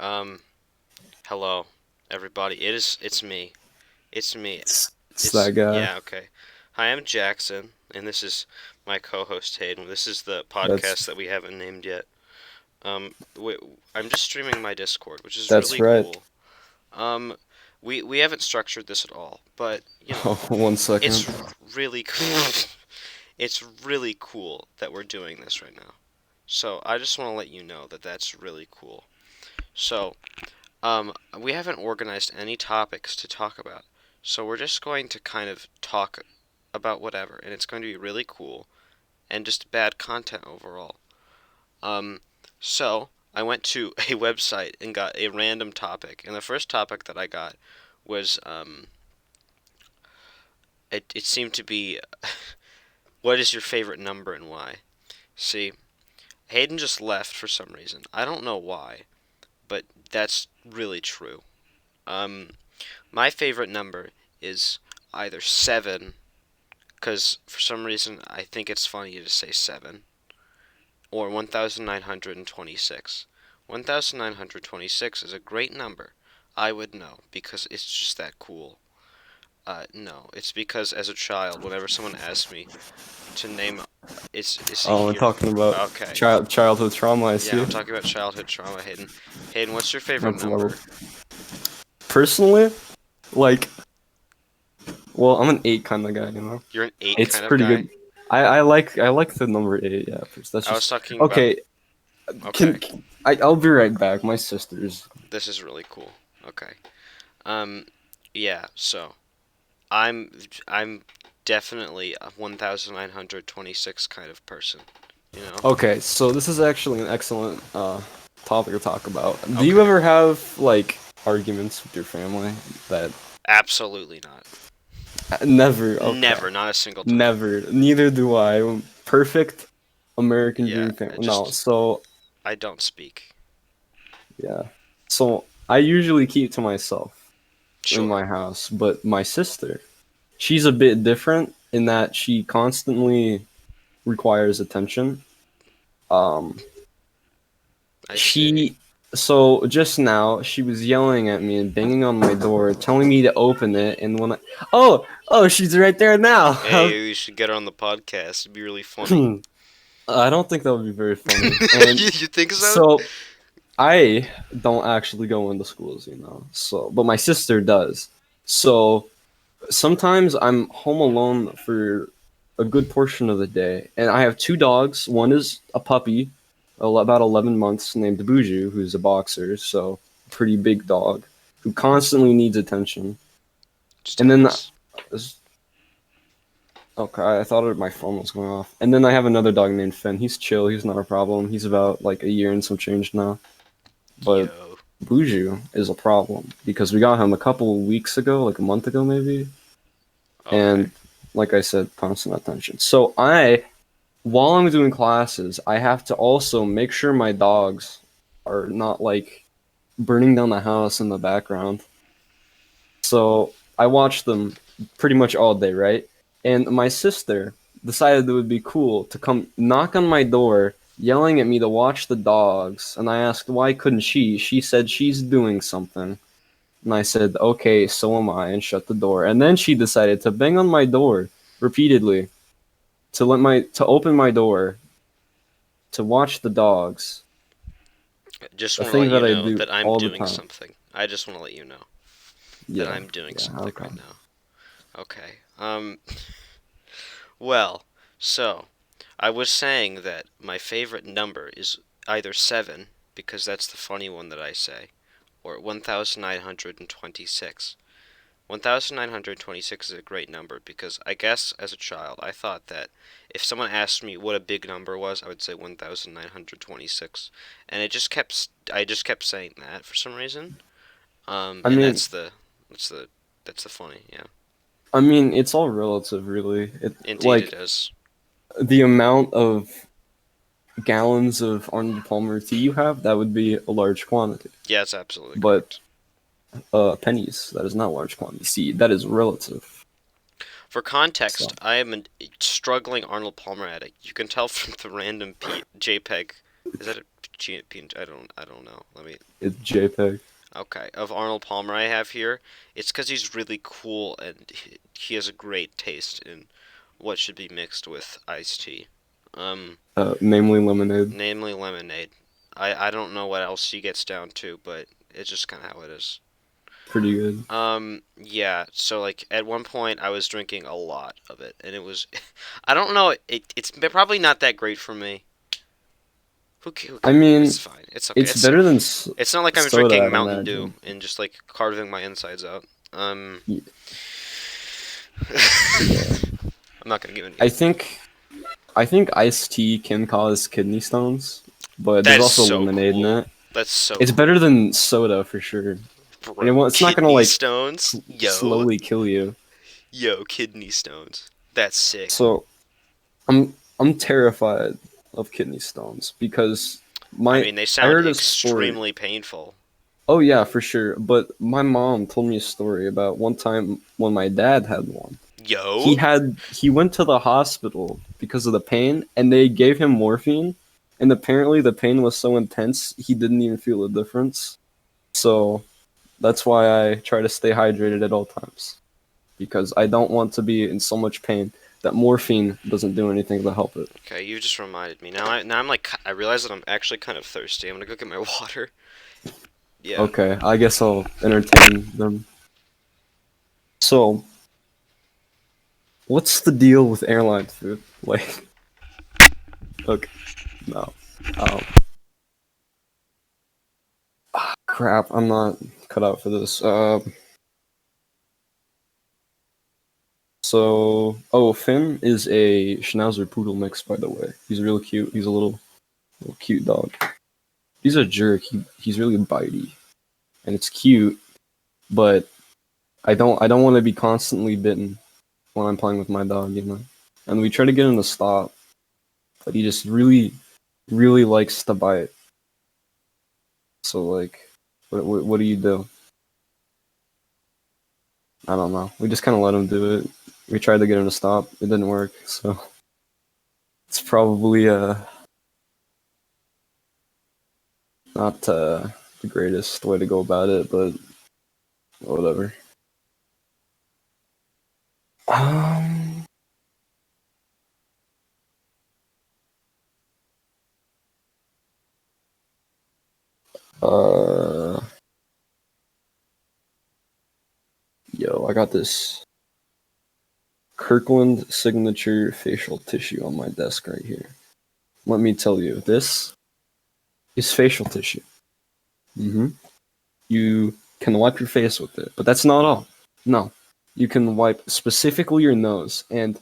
Um, Hello, everybody. It's me. It's me. It's that guy. Yeah, okay. Hi, I'm Jackson, and this is my co-host Hayden. This is the That's podcast that we haven't named yet. We, I'm just streaming my Discord, which is that's really right. cool. Um, we haven't structured this at all, but Oh, 1 second. it's really cool. It's really cool that we're doing this right now. So I just want to let you know that that's really cool. So, we haven't organized any topics to talk about, so we're just going to kind of talk about whatever, and it's going to be really cool and just bad content overall. Um, so I went to a website and got a random topic, and the first topic that I got was it seemed to be what is your favorite number and why? See, Hayden just left for some reason. I don't know why, but that's really true. Um, My favorite number is either 7, because for some reason I think it's funny to say 7, or 1926. 1926 is a great number. I would know, because it's just that cool. No, it's because as a child, whenever someone asked me to name, it's a Oh, we're year. talking about Okay, childhood trauma. I yeah, see. I'm talking about childhood trauma, Hayden. Hayden, what's your favorite That's level. number? Personally, like, well, I'm an 8 kind of guy. You're an 8 It's kind of pretty guy? good. I like the number 8. Yeah, that's I was just talking about. okay. Okay, I'll be right back. My sister's. this is really cool. Okay. Um, yeah, so I'm I'm definitely a 1926 kind of person, you know? Okay, so this is actually an excellent topic to talk about. Do you Okay. ever have like arguments with your family that Absolutely not. never? Okay. Never, not a single time. Never. Neither do I. Perfect American Yeah, dream family. No, just so I don't speak. yeah. So I usually keep to myself in Sure. my house, but my sister, she's a bit different in that she constantly requires attention. Um, I see. she so just now she was yelling at me and banging on my door, telling me to open it, and when oh she's right there now. Hey, we should get her on the podcast. It'd be really funny. I don't think that would be very funny. And You think so? so I don't actually go into schools. So, but my sister does. So sometimes I'm home alone for a good portion of the day, and I have two dogs. One is a puppy, about 11 months, named Buju, who's a boxer, so pretty big dog, who constantly needs attention. Just And then, happens. okay, I thought my phone was going off. And then I have another dog named Finn. He's chill. He's not a problem. He's about like a year and some change now. But Yo. Buju is a problem because we got him a couple weeks ago, like a month ago maybe, Okay. and like I said, constant attention. So while I'm doing classes, I have to also make sure my dogs are not like burning down the house in the background. So I watch them pretty much all day, right? And my sister decided it would be cool to come knock on my door, yelling at me to watch the dogs. And I asked why couldn't she? She said she's doing something. And I said, okay, so am I, and shut the door. And then she decided to bang on my door repeatedly to open my door to watch the dogs. Just A want to thing let you that I know do that I'm all the doing time. something. I just want to let you know that Yeah, I'm doing yeah, something okay. right now. Okay. Well, so I was saying that my favorite number is either 7, because that's the funny one that I say, or 1926. 1926 is a great number because I guess as a child I thought that if someone asked me what a big number was, I would say 1926, and I just kept saying that for some reason. I And mean, that's the that's the funny, yeah. it's all relative, really. Indeed it Like is. the amount of gallons of Arnold Palmer tea you have, that would be a large quantity. Yeah, it's absolutely But correct. pennies, that is not large quantity. See, that is relative. For context, So I am a struggling Arnold Palmer addict. You can tell from the random JPEG. Is that a I don't know. Let me. It's JPEG. Okay, of Arnold Palmer I have here. It's because he's really cool and he has a great taste in what should be mixed with iced tea. Um, Namely lemonade. namely lemonade. I don't know what else he gets down to, but it's just kind of how it is. Pretty good. Yeah, so like at one point I was drinking a lot of it, and it was, I don't know, it's probably not that great for me. Who I cares? mean, It's fine. It's okay. it's better than It's not like I'm soda, drinking I'd Mountain Dew imagine. and just like carving my insides out. Um, Y- Yeah. I'm not gonna give any. I think I think iced tea can cause kidney stones, but That there's is also so lemonade in cool. it. That's so It's cool, better than soda for sure. And bro. it's not gonna Kidney like stones, yo, slowly kill you. yo, kidney stones. That's sick. So I'm terrified of kidney stones because I my mean, they I sound heard a story. extremely painful. Oh yeah, for sure. But my mom told me a story about one time when my dad had one. Yo, He went to the hospital because of the pain and they gave him morphine and apparently the pain was so intense he didn't even feel a difference. So that's why I try to stay hydrated at all times because I don't want to be in so much pain that morphine doesn't do anything to help it. okay, you just reminded me. Now I'm like, I realize that I'm actually kind of thirsty. I'm gonna go get my water. Yeah. Okay, I guess I'll entertain them. So, what's the deal with airline food? Like, okay, no. Um, crap, I'm not cut out for this. Finn is a Schnauzer Poodle mix, by the way. He's real cute. He's a little cute dog. He's a jerk. He's really bitey, and it's cute, but I don't want to be constantly bitten when I'm playing with my dog, you know. And we try to get him to stop, but he just really likes to bite. So like, what do you do? I don't know. We just kind of let him do it. We tried to get him to stop. It didn't work. So it's probably not the greatest way to go about it, but whatever. Um. Uh. Yo, I got this Kirkland signature facial tissue on my desk right here. Let me tell you, this is facial tissue. You can wipe your face with it, but that's not all. No, you can wipe specifically your nose, and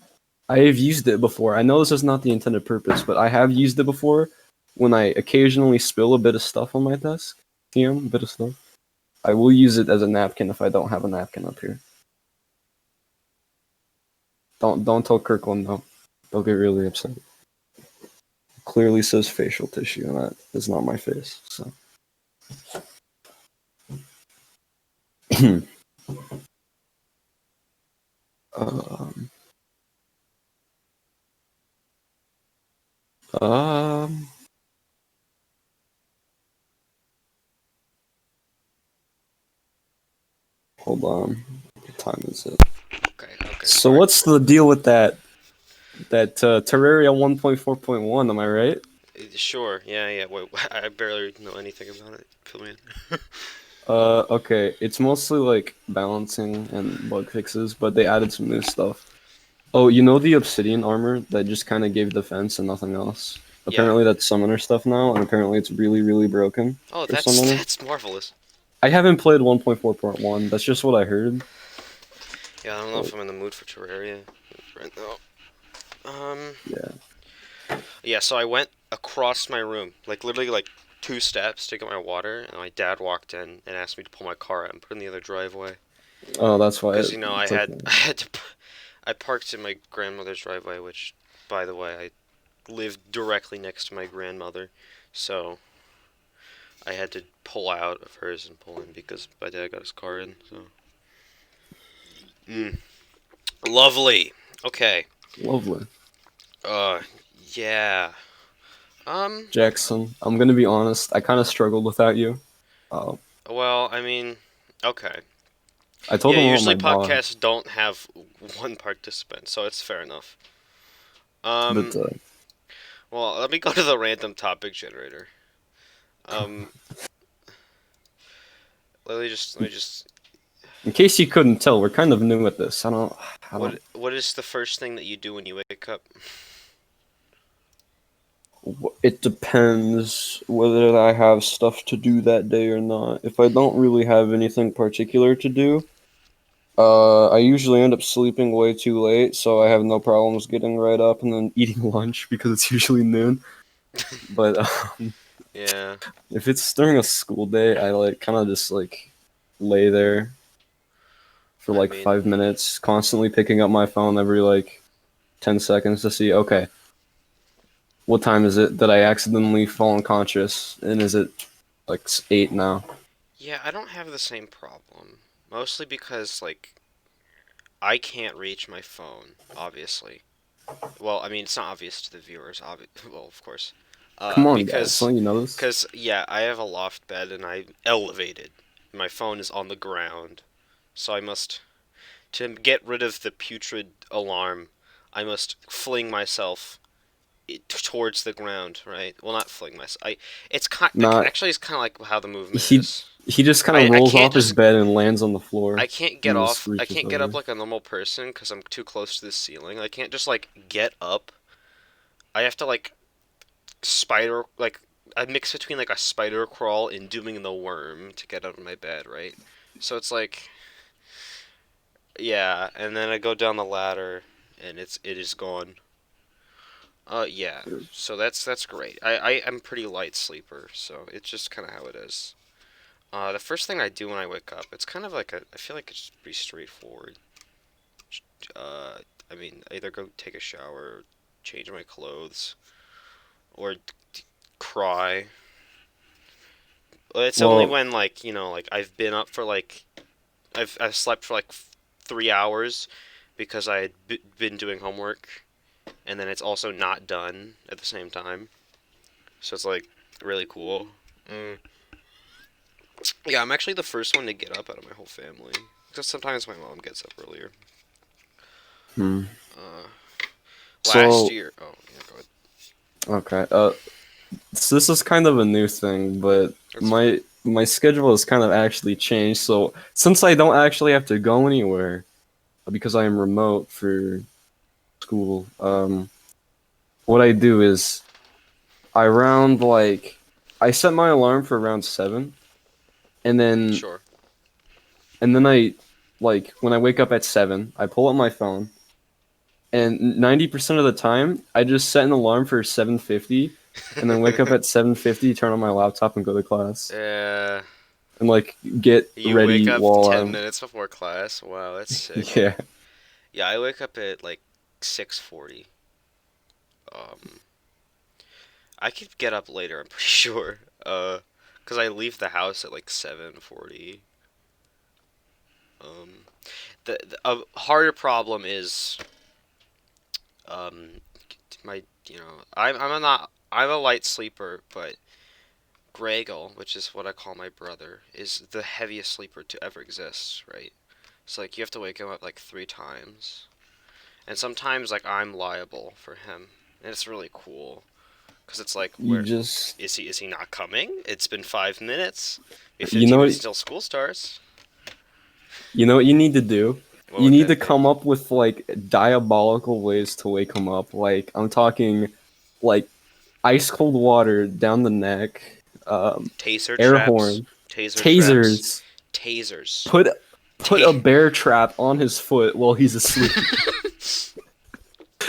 I have used it before. I know this is not the intended purpose, but I have used it before when I occasionally spill a bit of stuff on my desk. A bit of stuff. I will use it as a napkin if I don't have a napkin up here. Don't tell Kirkland though. They'll get really upset. It clearly says facial tissue, and that is not my face. So. um, um, hold on. What time is it? Okay. Okay. So Sorry. what's the deal with that Terraria 1.4.1? Am I right? Sure. Yeah. Yeah. Wait, I barely know anything about it. Fill me in. Okay. It's mostly like balancing and bug fixes, but they added some new stuff. Oh, you know the obsidian armor that just kind of gave defense and nothing else? Yeah. Apparently that's summoner stuff now, and apparently it's really broken Oh, for that's summoner. that's marvelous. I haven't played 1.4.1. That's just what I heard. Yeah. I don't know But if I'm in the mood for Terraria right now. yeah. Yeah. So I went across my room, like literally like 2 steps to get my water, and my dad walked in and asked me to pull my car out and put it in the other driveway. Oh, that's why Because I it's had okay. I had to I parked in my grandmother's driveway, which, by the way, I lived directly next to my grandmother, so I had to pull out of hers and pull in because my dad got his car in. So, mm. Lovely. Okay. Lovely. Uh, yeah. Jackson, I'm gonna be honest. I kind of struggled without you. Uh, well, I mean, okay. I told Yeah, him about my usually dog, podcasts don't have one participant, so it's fair enough. but Um, well, let me go to the random topic generator. Um, let me just. in case you couldn't tell, we're kind of new at this. I don't. What is the first thing that you do when you wake up? It depends whether I have stuff to do that day or not. If I don't really have anything particular to do, I usually end up sleeping way too late, so I have no problems getting right up and then eating lunch because it's usually noon. But Yeah, if it's during a school day, I like kind of just like lay there for I like mean, 5 minutes, constantly picking up my phone every like 10 seconds to see, okay, what time is it? Did I accidentally fall unconscious? And is it like 8 now? yeah, I don't have the same problem. Mostly because like I can't reach my phone, obviously. Well, I mean, it's not obvious to the viewers, well, of course. Come on, guys. Because, Don't you know this? yeah, I have a loft bed and I'm elevated. My phone is on the ground. So to get rid of the putrid alarm, I must fling myself towards the ground, right? Well, not fling myself. Not actually, it's kind of like how the movement he. is. He just kind of I rolls can't off his just bed and lands on the floor I can't get and just off. I reaches can't get up over. like a normal person because I'm too close to the ceiling. I can't just like get up. I have to like spider like I mix between like a spider crawl and doing the worm to get out of my bed, right? So it's like yeah, and then I go down the ladder and it is gone. Yeah. So that's great. I'm pretty light sleeper, so it's just kind of how it is. The first thing I do when I wake up, it's kind of like I feel like it's pretty straightforward. Uh, I mean, I either go take a shower, change my clothes, or cry. It's only Well, when like like I've been up for like I've slept for like 3 hours because I had been doing homework, and then it's also not done at the same time. So it's like really cool. Mm. Yeah, I'm actually the first one to get up out of my whole family. Because sometimes my mom gets up earlier. hmm. Uh, last So year. Oh, yeah, go ahead. okay. So this is kind of a new thing, but That's fine. my schedule has kind of actually changed. So since I don't actually have to go anywhere because I am remote for school, what I do is I round like I set my alarm for around 7, and then Sure. I like when I wake up at 7, I pull up my phone, and 90% of the time I just set an alarm for 7:50, and then wake up at 7:50, turn on my laptop, and go to class, uh, and like get you wake ready up while 10 I'm minutes before class. Wow, that's sick. yeah. Yeah, I wake up at like 6:40. Um, I could get up later, I'm pretty sure. Cause I leave the house at like 7:40. Um, the a harder problem is um my I'm a light sleeper, but Gregel, which is what I call my brother, is the heaviest sleeper to ever exist, right? So like you have to wake him up like 3 times, and sometimes like I'm liable for him, and it's really cool because it's like You where just is he not coming? It's been 5 minutes. Be you 15 know what minutes until school starts. you know what you need to do? What You would need to that be? come up with like diabolical ways to wake him up. Like I'm talking like ice cold water down the neck, Taser air traps, horn, taser traps, tasers. tasers. Put put a Ta- bear trap on his foot while he's asleep,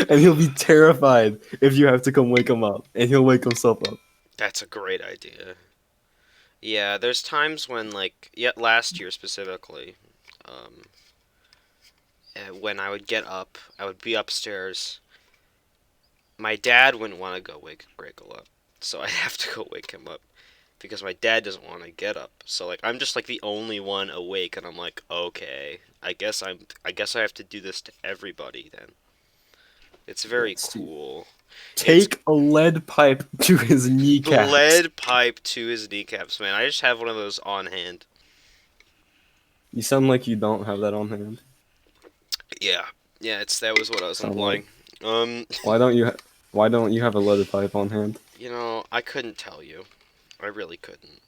and he'll be terrified if you have to come wake him up, and he'll wake himself up. That's a great idea. Yeah, there's times when like yeah, last year specifically, um, when I would get up, I would be upstairs. My dad wouldn't want to go wake Gregor up, so I'd have to go wake him up because my dad doesn't want to get up. So like I'm just like the only one awake, and I'm like, okay, I guess I have to do this to everybody then. It's Yeah, very cool. It's Take a lead pipe to his kneecaps. lead pipe to his kneecaps, man. I just have one of those on hand. You sound like you don't have that on hand. Yeah, yeah. That was what I was Sound like. implying. Um, Why don't you? Why don't you have a leaded pipe on hand? I couldn't tell you. I really couldn't.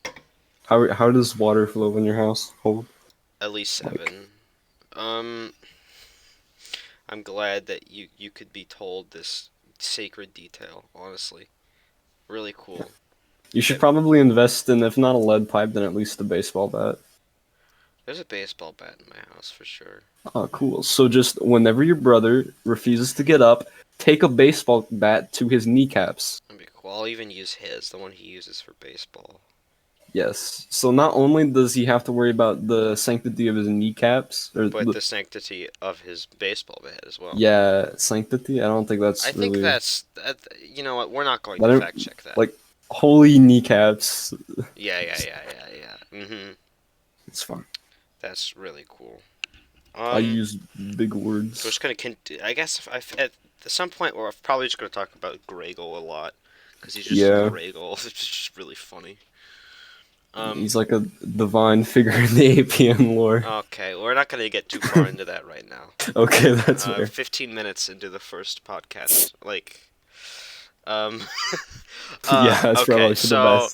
How does water flow in your household? At least Like, 7. Um, I'm glad that you could be told this sacred detail. Honestly, really cool. you should That probably invest in, if not a lead pipe, then at least a baseball bat. there's a baseball bat in my house for sure. Oh, cool. So just whenever your brother refuses to get up, take a baseball bat to his kneecaps. That'd be cool. I'll even use the one he uses for baseball. Yes. So not only does he have to worry about the sanctity of his kneecaps, or But the, the sanctity of his baseball bat as well. yeah, sanctity. I don't think I that's think really. you know what? We're not going I to don't fact check that. like holy kneecaps. Yeah. It's fine. That's really cool. I use big we're words. just gonna. I guess at some point we're probably just gonna talk about Gragel a lot because he's just Yeah. Gragel. It's just really funny. He's like a divine figure in the APN lore. Okay, we're not gonna get too far into that right now. Okay, that's fair. 15 minutes into the first podcast, um, Yeah, that's okay, probably for the so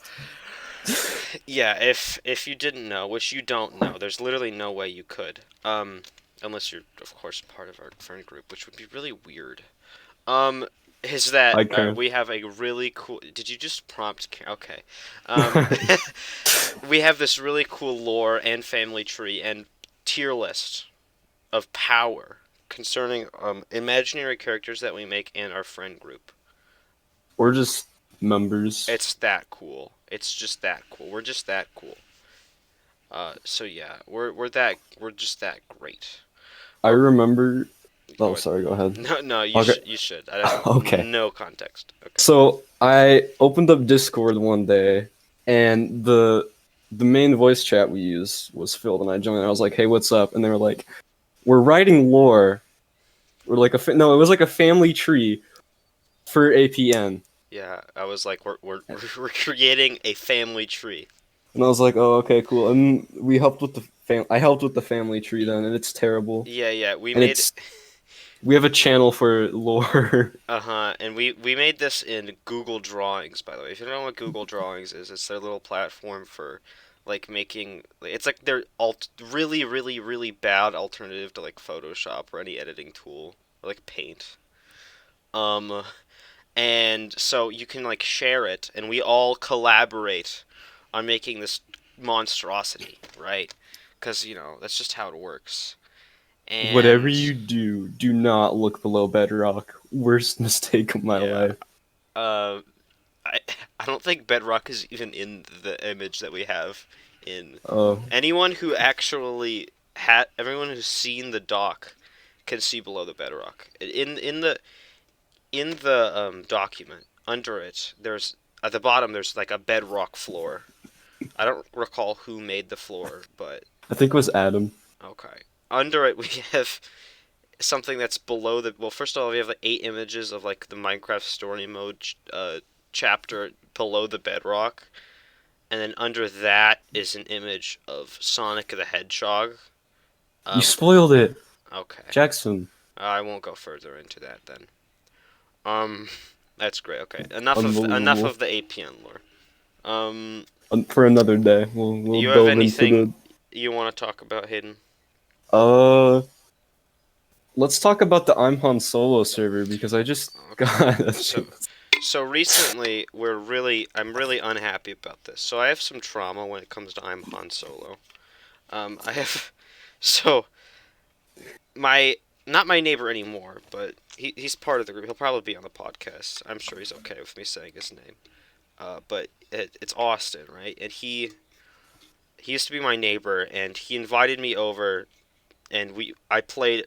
best. yeah, if you didn't know, which you don't know, there's literally no way you could, unless you're of course part of our friend group, which would be really weird. Is that I can. we have a really cool. Did you just prompt? Okay. We have this really cool lore and family tree and tier list of power concerning imaginary characters that we make in our friend group. Or just members. It's that cool. It's just that cool. We're just that cool. So yeah, we're just that great. I remember. Go Oh, ahead. sorry. Go ahead. No, Okay. You should. I have Okay. no context. Okay. So I opened up Discord one day, and the main voice chat we use was filled, and I joined. And I was like, "Hey, what's up?" And they were like, "We're writing lore. We're like no, it was like a family tree for APN." Yeah, I was like, we're creating a family tree. And I was like, "Oh, okay, cool." And we helped with I helped with the family tree then, and it's terrible. Yeah, we And made. we have a channel for lore. And we made this in Google Drawings, by the way. If you don't know what Google Drawings is, it's their little platform for like making. It's like their really bad alternative to like Photoshop or any editing tool or like Paint. Um, and so you can like share it, and we all collaborate on making this monstrosity, right? Because that's just how it works. And Whatever you do, do not look below bedrock. Worst mistake of my yeah, life. uh, I I don't think Bedrock is even in the image that we have in. Oh, Anyone who actually everyone who's seen the doc can see below the bedrock. In the document under it, there's at the bottom there's like a bedrock floor. I don't recall who made the floor, but I think it was Adam. okay. Under it we have something that's below the. Well, first of all, we have like 8 images of like the Minecraft story mode chapter below the bedrock, and then under that is an image of Sonic the Hedgehog. You spoiled it, Okay. Jackson. I won't go further into that then. Um, that's great. Okay, enough Unbelievable. of the APN lore. For another day, we'll You have delve anything you want to talk about, Hayden? into the. Let's talk about the I'm Han Solo server because I just Okay. got a So, so recently I'm really unhappy about this. So I have some trauma when it comes to I'm Han Solo. I have, so not my neighbor anymore, but he's part of the group. He'll probably be on the podcast. I'm sure he's okay with me saying his name. But it's Austin, right? And he used to be my neighbor, and he invited me over, and I played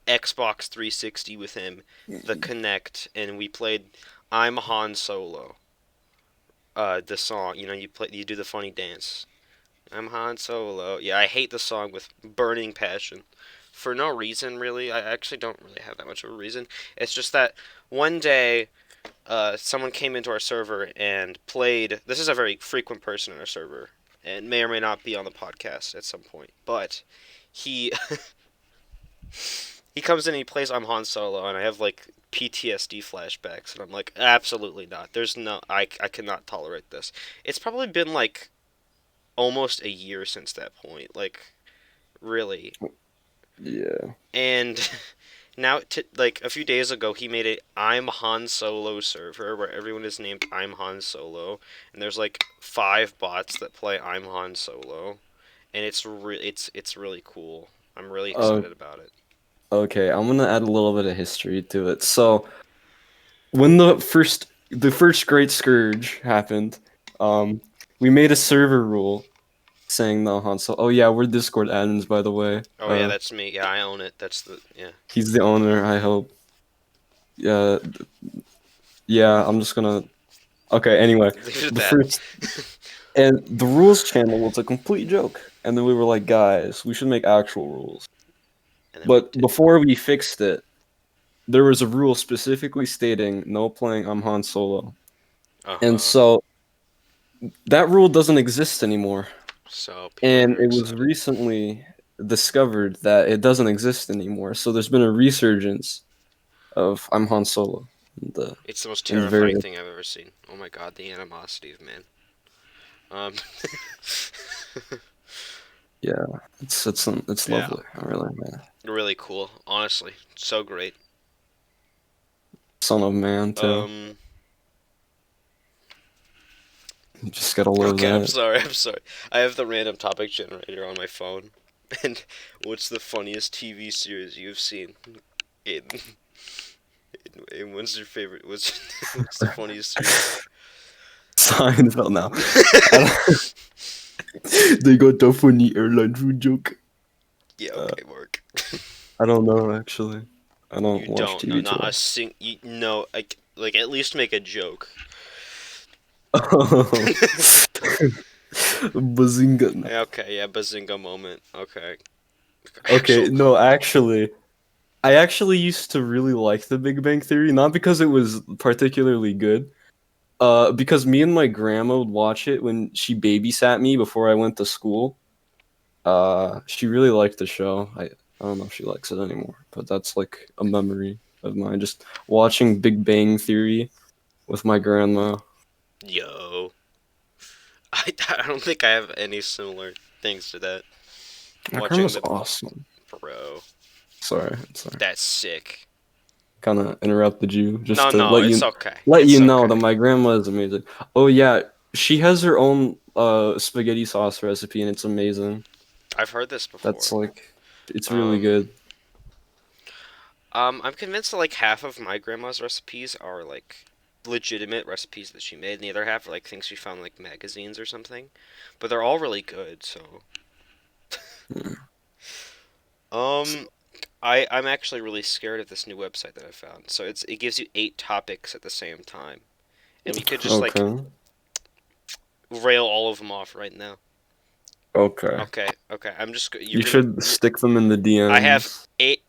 Xbox 360 with him, the Kinect, and we played I'm Han Solo. The song, you do the funny dance. I'm Han Solo. Yeah, I hate the song with burning passion. For no reason, really. I actually don't really have that much of a reason. It's just that one day someone came into our server and played. This is a very frequent person in our server, and may or may not be on the podcast at some point. But he he comes in and he plays I'm Han Solo, and I have like PTSD flashbacks, and I'm like, absolutely not. There's no, I cannot tolerate this. It's probably been like almost a year since that point, like really. Yeah. And now, like a few days ago, he made a I'm Han Solo server where everyone is named I'm Han Solo, and there's like 5 bots that play I'm Han Solo, and it's really cool. I'm really Uh, excited about it. okay, I'm gonna add a little bit of history to it. So when the first Great Scourge happened, um, we made a server rule saying the Han Solo. Oh yeah, we're Discord admins, by the way. Oh yeah, that's me. Yeah, I own it. That's the yeah. He's the owner, I hope. Yeah, yeah. I'm just gonna. Okay. Anyway, Leave it at the that. first and the rules channel was a complete joke, and then we were like, guys, we should make actual rules. And then we But did. before we fixed it, there was a rule specifically stating no playing I'm Han Solo, Uh and huh. so that rule doesn't exist anymore. So people are And very it was excited. recently discovered that it doesn't exist anymore. So there's been a resurgence of I'm Han Solo, It's the most and it's very terrifying thing I've ever seen. Oh my god, the animosity of man. Um. yeah, it's Yeah. lovely. I really man, Really cool. Honestly, so great. son of man too. Um. You just gotta love Okay, I'm that. sorry. I'm sorry. I have the random topic generator on my phone. And what's the funniest TV series you've seen? Aiden. Aiden, what's your favorite? What's the funniest series? Seinfeld now. They got the funny airline food joke. Yeah. Uh, Okay, Mark. I don't know actually. I don't You watch don't. No, TV too not a often. sing. You, no, like at least make a joke. Oh. Bazinga. No. Okay, yeah, bazinga moment. Okay. Okay, Actual. no, actually, I actually used to really like The Big Bang Theory, not because it was particularly good, because me and my grandma would watch it when she babysat me before I went to school. She really liked the show. I don't know if she likes it anymore, but that's like a memory of mine. Just watching Big Bang Theory with my grandma. Yo. I don't think I have any similar things to that. My Watching grandma's the awesome. bro. Sorry. That's sick. Kind of interrupted you just No, to no, it's okay. let It's you know that okay. my grandma is amazing. Oh yeah, she has her own spaghetti sauce recipe and it's amazing. I've heard this That's before. like it's really Um, good. I'm convinced that like half of my grandma's recipes are like legitimate recipes that she made, and the other half are like things she found in, like magazines or something. But they're all really good. So, Hmm. um, I'm actually really scared of this new website that I found. So it gives you 8 topics at the same time, and we could just like Okay. rail all of them off right now. Okay. Okay, okay. You're You gonna. should stick them in the I have DMs. 8.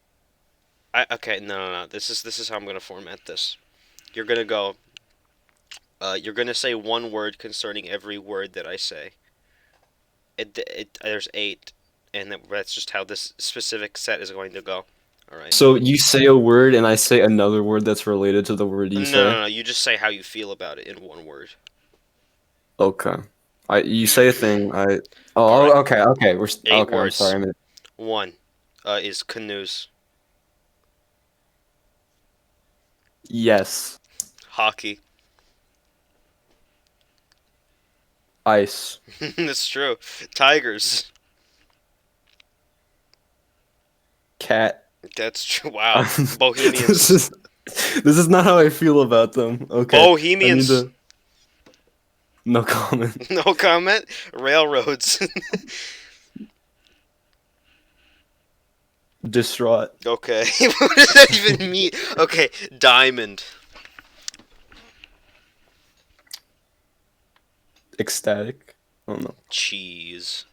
Okay, no, no, no. This is how I'm gonna format this. You're gonna go. You're gonna say one word concerning every word that I say. There's 8, and that's just how this specific set is going to go. All right. So you say a word and I say another word that's related to the word No, you no, say. no. You just say how you feel about it in one word. Okay. You say a thing. All right. Okay. Eight Okay. I'm words. sorry. One is canoes, Yes. hockey. Ice. That's true. Tigers. Cat. That's true. Wow. this Bohemians. is this is not how I feel about them. Okay, I need Bohemians. to. No comment. No comment. Railroads. Distraught. Okay. What does that even mean? Okay. Diamond. Ecstatic. Oh no. Cheese.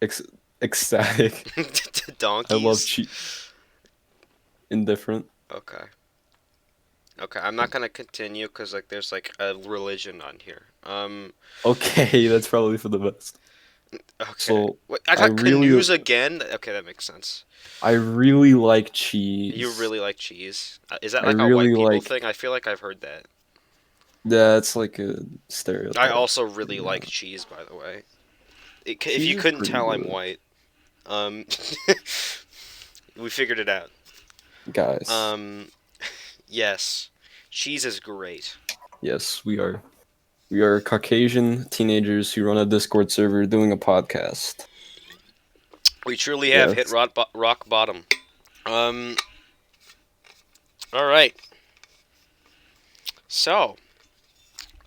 Ex- ecstatic. I love Donkeys. cheat. Indifferent. Okay. Okay, I'm not gonna continue because like there's like a religion on here. Okay, that's probably for the best. Okay. So Wait, I I got really, canoes again. Okay, that makes sense. I really like You cheese. really like cheese. Is that I like a white really people like. thing? I feel like I've heard that. That's like a I stereotype. also really like Yeah. cheese, by the way. If Cheese you is couldn't pretty tell, I'm good, white. Um, we figured it out. guys. Um, yes, cheese is great. Yes, we are. We are Caucasian teenagers who run a Discord server doing a podcast. We truly have hit Yes. rock bottom. Um, all right. So,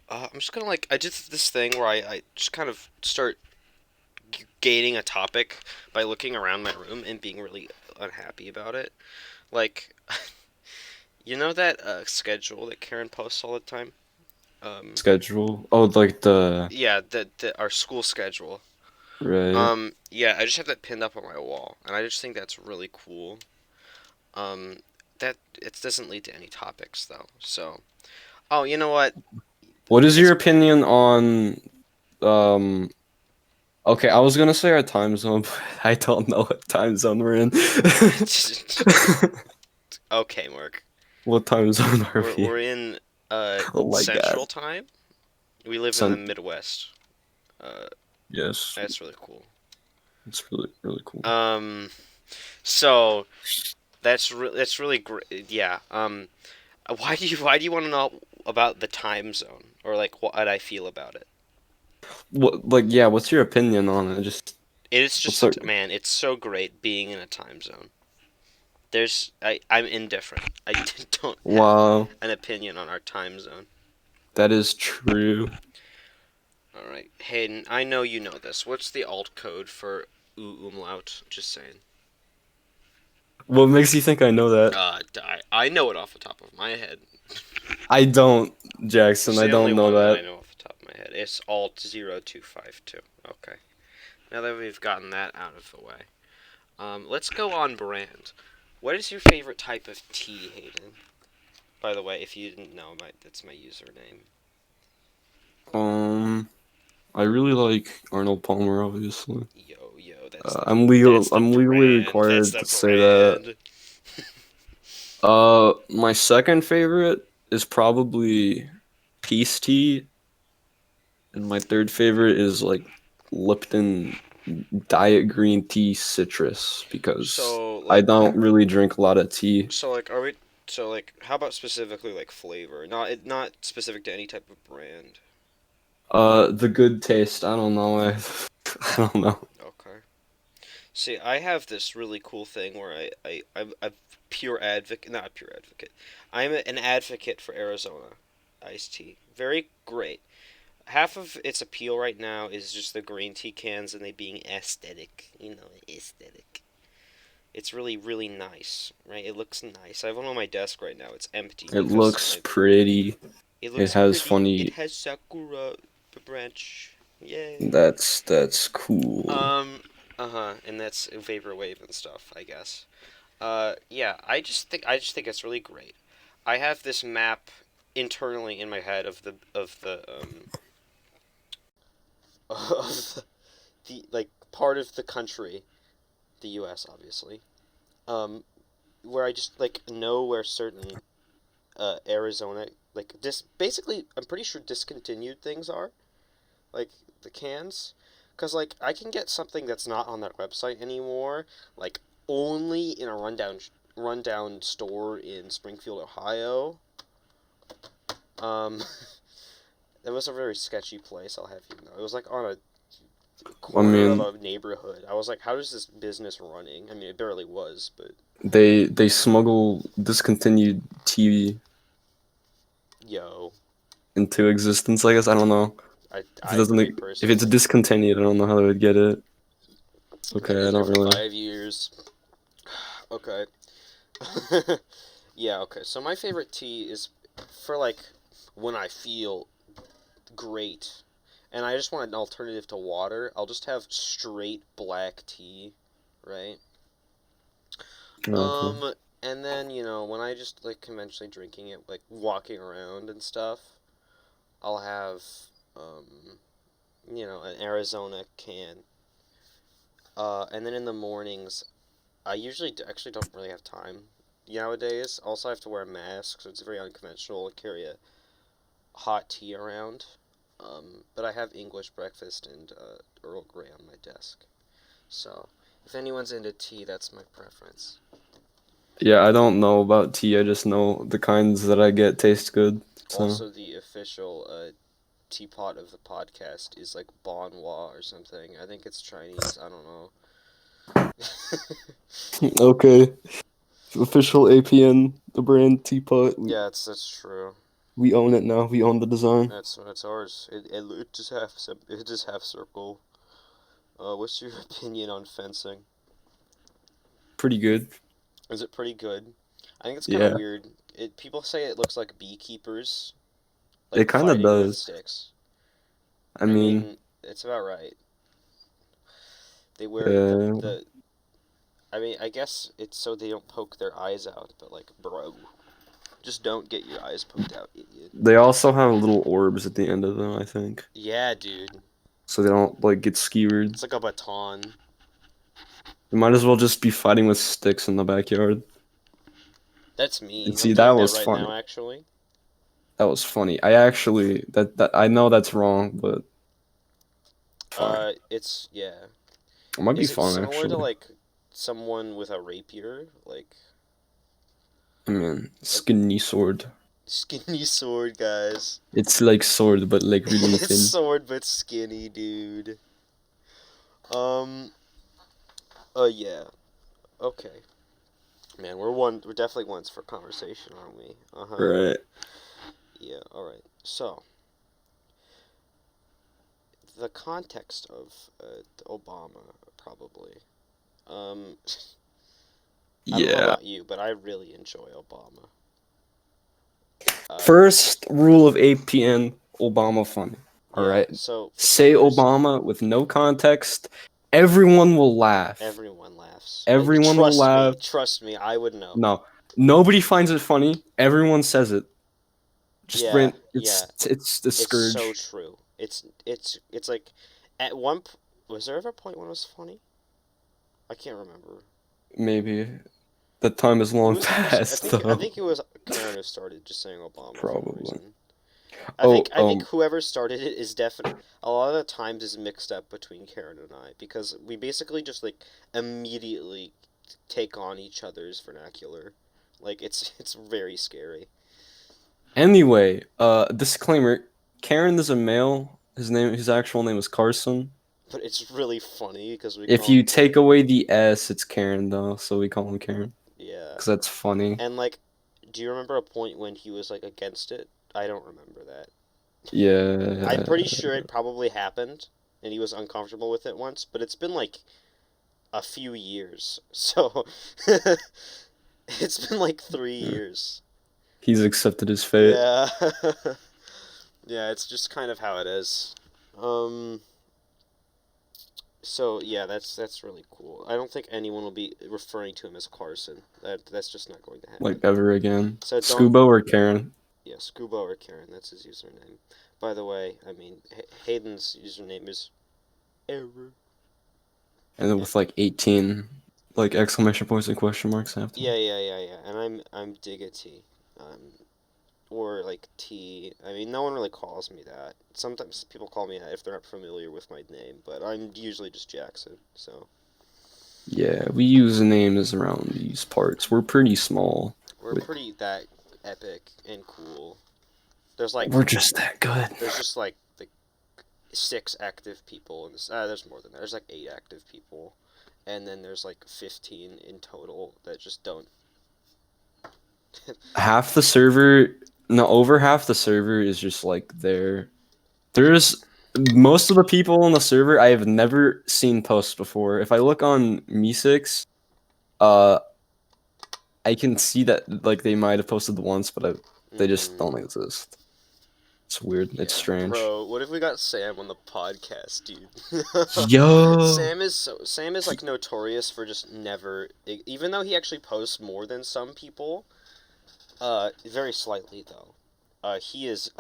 I'm just gonna I did this thing where I just kind of start gaining a topic by looking around my room and being really unhappy about it. Like, you know that schedule that Karen posts all the time? Um, Schedule. Oh, like the yeah, the our school schedule. right. Yeah, I just have that pinned up on my wall, and I just think that's really cool. Um, that it doesn't lead to any topics though. So, oh, you know what? What is your It's opinion on um? Okay, I was gonna say our time zone, but I don't know what time zone we're in. okay, Mark. What time zone are We're we? we're in Oh my God. Central Time. We live in the Some Midwest. Uh, yes, that's really cool. it's really really cool. Um, so that's really great. Yeah. Why do you want to know about the time zone or like what I feel about it? What like yeah? What's your opinion on it? Just It's what's just our man, it's so great being in a time zone. I'm indifferent. I don't have wow? an opinion on our time zone. That is true. All right, Hayden, I know you know this. What's the alt code for umlaut? Just saying. What makes you think I know that? I know it off the top of my head. I don't, It's Jackson. I the only don't know one that I that. know off the top of my head. It's alt 0252. Okay. Now that we've gotten that out of the way, let's go on brand. What is your favorite type of tea, Hayden? By the way, if you didn't know, that's my username. Um, I really like Arnold Palmer, obviously. Yo, I'm that's the I'm legally brand. That's required the to say that. brand. My second favorite is probably Peace Tea, and my third favorite is like Lipton Diet Green Tea Citrus because So I like, don't really drink a lot of tea. so like, are we? So like, how about specifically like flavor? Not specific to any type of brand. The good taste. I don't know. I don't know. Okay. See, I have this really cool thing where I'm a pure advocate, not a pure advocate. An advocate for Arizona iced tea. Very great. Half of its appeal right now is just the green tea cans and they being aesthetic. Aesthetic. It's really, really nice, right? It looks nice. I have one on my desk right now. It's empty It because looks pretty. it It looks has pretty. It funny. has sakura branch. Yay. That's cool. And that's vaporwave and stuff, I guess. Yeah, I just think it's really great. I have this map internally in my head of the like part of the country, the U.S. obviously, where I just like know where certain Arizona basically I'm pretty sure discontinued things are like the cans, because like I can get something that's not on their website anymore, like only in a rundown store in Springfield, Ohio. Um, it was a very sketchy place. I'll have you know. It was like on a I corner of mean, a neighborhood. I was like, how is this business running? I mean, it barely was, but they smuggle discontinued TV yo, into existence. I guess I don't know if it I doesn't agree if it's personally. discontinued. I don't know how they would get it. I've Okay, I been there don't for really. 5 years. Okay. Yeah, okay. So my favorite tea is for like when I feel great and I just want an alternative to water. I'll just have straight black tea, right? Okay. And then, when I just like conventionally drinking it, like walking around and stuff, I'll have, um, an Arizona can. And then in the mornings, I usually actually don't really have time nowadays. Also, I have to wear a mask, so it's very unconventional to carry a hot tea around. But I have English breakfast and Earl Grey on my desk. So, if anyone's into tea, that's my preference. Yeah, I don't know about tea. I just know the kinds that I get taste good. So Also, the official teapot of the podcast is like Bonhua or something. I think it's Chinese. I don't know. okay, official APN, the brand teapot. Yeah, that's true. We own it now. We own the design. That's ours. It just half circle. What's your opinion on fencing? Pretty good. Is it pretty good? I think it's kind of Yeah, weird. People say it looks like beekeepers, it like kind of fighting with does. sticks. I I mean, mean, it's about right. They wear uh, the. I mean, I guess it's so they don't poke their eyes out, but like, bro, just don't get your eyes poked out, idiot. they also have little orbs at the end of them, I think, Yeah, dude. so they don't like get skewered. It's like a baton. You might as well just be fighting with sticks in the backyard. That's me. And I'm see, that doing that was right funny. now, actually. That was funny. I actually that I know that's wrong, but fine. Yeah. It might be Is it fun similar to actually. like someone with a rapier, I mean, like skinny sword. skinny sword, guys? It's like sword, but like really It's thin. sword but skinny, dude. Um. Yeah. Okay. Man, we're definitely ones for conversation, aren't we? Uh-huh. Right. Yeah, all right. So, the context of Obama, probably. Um, I don't know Yeah. about you, but I really enjoy Obama. Uh, First rule of APN: Obama funny. All yeah, right. so for some Say reason, Obama with no context. Everyone will laugh. everyone laughs. Everyone will laugh. Trust me, I would know. No, nobody finds it funny. Everyone says it. Just Yeah, rant. yeah, It's a it's so scourge. true. It's like, at was there ever a point when it was funny? I can't remember. Maybe that time is Who long was the person? past I though. think it was Karen who started just saying Obama for no Probably. reason. Oh, I think whoever started it is definitely a lot of the times is mixed up between Karen and I because we basically just like immediately take on each other's vernacular. Like it's very scary. anyway, disclaimer: Karen is a male. His actual name is Carson. But it's really funny because we If call him you Karen. take away the S, it's Karen though, so we call him Karen Yeah. because that's funny. And like, do you remember a point when he was like against it? I don't remember that. I'm Yeah, pretty sure it probably happened and he was uncomfortable with it once, but it's been like a few years. So it's been like 3 years. he's accepted his fate. Yeah. Yeah, it's just kind of how it is. Um so yeah, that's really cool. I don't think anyone will be referring to him as Carson. That's just not going to Like happen. ever again. So don't Scubo or Karen? yeah, Scuba or Karen, that's his username. By the way, I mean Hayden's username is Error. And then with like 18 like exclamation points and question marks after. Yeah. And I'm Diggity. Or like T. I mean, no one really calls me that. Sometimes people call me that if they're not familiar with my name, but I'm usually just Jackson. So Yeah, we use names around these parts. We're pretty small. we're pretty that epic and cool. There's like We're just that good. there's just like 6 active people in this. There's more than that. There's like 8 active people, and then there's like 15 in total that just don't. Half the server, no, over half the server is just like there. There's most of the people on the server I have never seen post before. If I look on Me6, uh, I can see that like they might have posted once, but they just Mm, don't exist. It's weird. It's strange. Bro, what if we got Sam on the podcast, dude? Yo. Sam is like notorious for just never, even though he actually posts more than some people, very slightly though. He is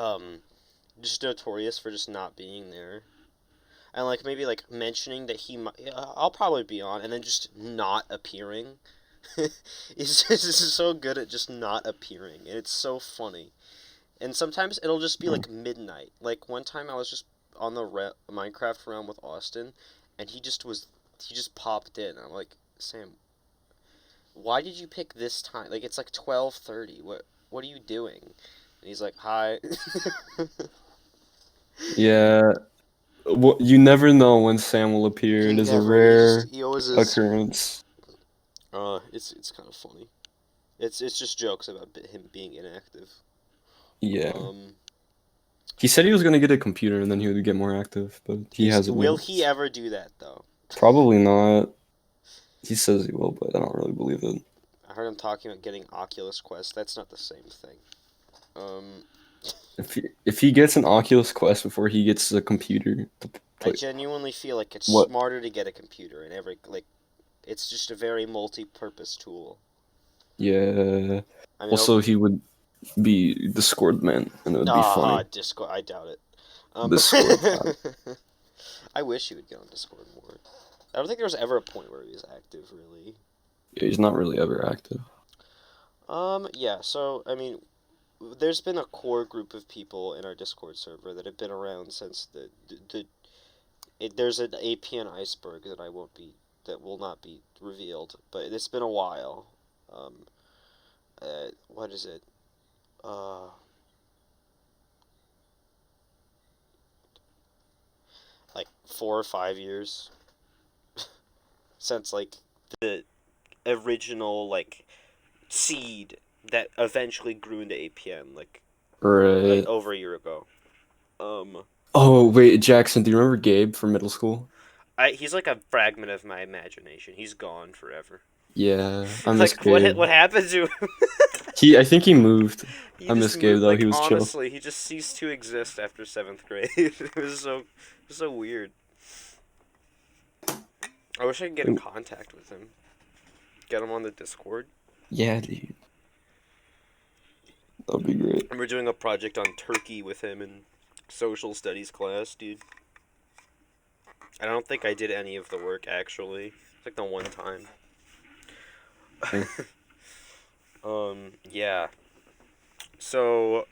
just notorious for just not being there. And like maybe like mentioning that I'll probably be on, and then just not appearing. He's just so good at just not appearing, and it's so funny. And sometimes it'll just be like midnight. Like one time I was just on the Minecraft realm with Austin, and he just popped in. I'm like, Sam, why did you pick this time? Like it's like 12:30. What are you doing? And he's like, hi. Yeah. Well, you never know when Sam will appear. It is a rare He always is. occurrence. It's kind of funny. It's just jokes about him being inactive. Yeah. He said he was gonna get a computer and then he would get more active, but he hasn't. Will he ever do that though? Probably not. He says he will, but I don't really believe it. I heard him talking about getting Oculus Quest. That's not the same thing. If he gets an Oculus Quest before he gets a computer, I genuinely feel like it's smarter to get a computer, and it's just a very multi-purpose tool. Yeah. I mean, also, he would be Discord man, and it would be funny. Discord, I doubt it. Discord. I wish he would get on Discord more. I don't think there was ever a point where he was active, really. Yeah, he's not really ever active. Yeah, so, I mean, there's been a core group of people in our Discord server that have been around since there's an APN iceberg that will not be revealed, but it's been a while. What is it? Like 4 or 5 years since like the original like seed that eventually grew into APN, like over a year ago. Oh wait, Jackson, do you remember Gabe from middle school? He's like a fragment of my imagination. He's gone forever. Yeah, I miss like Gabe. what happened to him? I think he moved. I miss Gabe though. Like, he was honestly, chill. he just ceased to exist after 7th grade. It was so weird. I wish I could get in contact with him. Get him on the Discord. Yeah, dude. That'd be great. And we're doing a project on Turkey with him in social studies class, dude. I don't think I did any of the work, actually. It's like the one time. Yeah. So,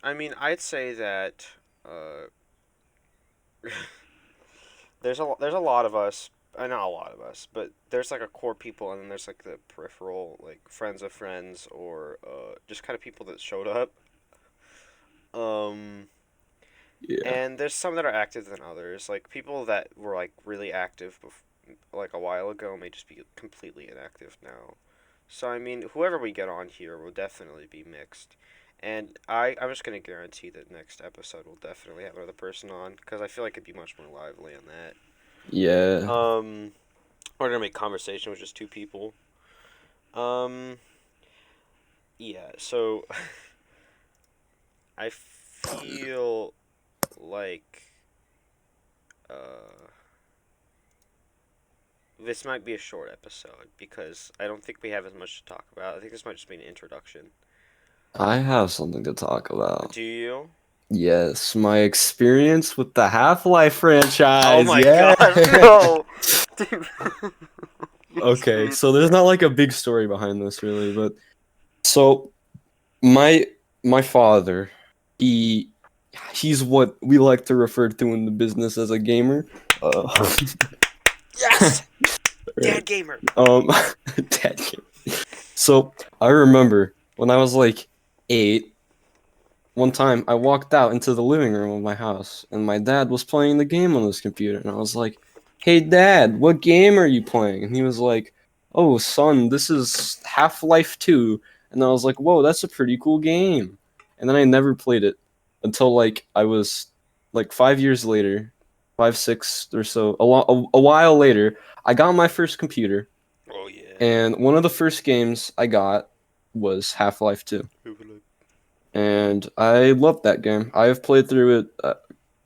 I mean, I'd say that, there's a lot of us, not a lot of us, but there's like a core people, and then there's like the peripheral, like friends of friends, or just kind of people that showed up. Yeah. And there's some that are active than others. Like people that were like really active like a while ago may just be completely inactive now. So I mean, whoever we get on here will definitely be mixed. And I'm just going to guarantee that next episode we'll definitely have another person on, because I feel like it'd be much more lively on that. Yeah. We're going to make conversation with just 2 people. Yeah, so I feel like this might be a short episode, because I don't think we have as much to talk about. I think this might just be an introduction. I have something to talk about. Do you? Yes, my experience with the Half-Life franchise. Oh my god, no! Dude. Okay, so there's not like a big story behind this really, but so my father, he's what we like to refer to in the business as a gamer. Yes! Dad gamer. Dad gamer. So I remember when I was like 8, one time I walked out into the living room of my house, and my dad was playing the game on his computer, and I was like, "Hey Dad, what game are you playing?" And he was like, "Oh son, this is Half-Life 2." And I was like, "Whoa, that's a pretty cool game." And then I never played it until like I was like 5 years later, 5, 6 or so, a while later, I got my first computer. Oh yeah. And one of the first games I got was Half-Life 2. and I love that game. I have played through it